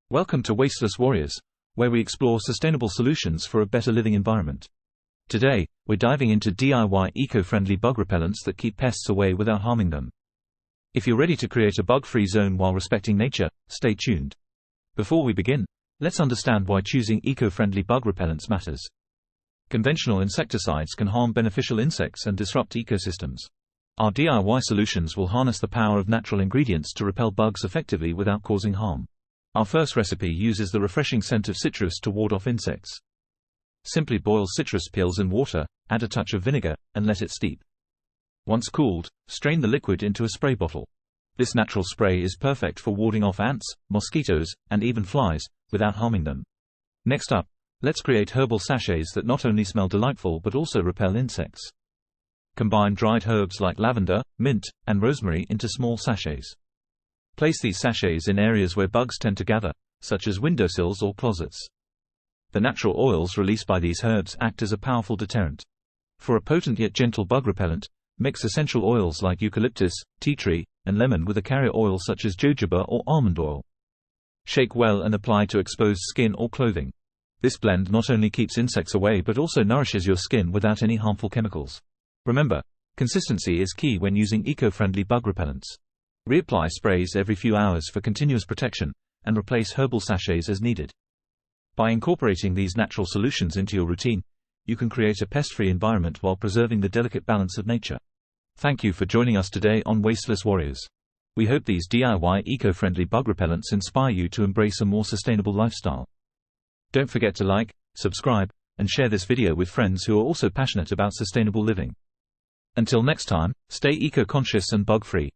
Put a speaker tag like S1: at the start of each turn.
S1: Welcome to Wasteless Warriors, where we explore sustainable solutions for a better living environment. Today, we're diving into DIY eco-friendly bug repellents that keep pests away without harming them. If you're ready to create a bug-free zone while respecting nature, stay tuned. Before we begin, let's understand why choosing eco-friendly bug repellents matters. Conventional insecticides can harm beneficial insects and disrupt ecosystems. Our DIY solutions will harness the power of natural ingredients to repel bugs effectively without causing harm. Our first recipe uses the refreshing scent of citrus to ward off insects. Simply boil citrus peels in water, add a touch of vinegar, and let it steep. Once cooled, strain the liquid into a spray bottle. This natural spray is perfect for warding off ants, mosquitoes, and even flies, without harming them. Next up, let's create herbal sachets that not only smell delightful but also repel insects. Combine dried herbs like lavender, mint, and rosemary into small sachets. Place these sachets in areas where bugs tend to gather, such as windowsills or closets. The natural oils released by these herbs act as a powerful deterrent. For a potent yet gentle bug repellent, mix essential oils like eucalyptus, tea tree, and lemon with a carrier oil such as jojoba or almond oil. Shake well and apply to exposed skin or clothing. This blend not only keeps insects away but also nourishes your skin without any harmful chemicals. Remember, consistency is key when using eco-friendly bug repellents. Reapply sprays every few hours for continuous protection, and replace herbal sachets as needed. By incorporating these natural solutions into your routine, you can create a pest-free environment while preserving the delicate balance of nature. Thank you for joining us today on Wasteless Warriors. We hope these DIY eco-friendly bug repellents inspire you to embrace a more sustainable lifestyle. Don't forget to like, subscribe, and share this video with friends who are also passionate about sustainable living. Until next time, stay eco-conscious and bug-free.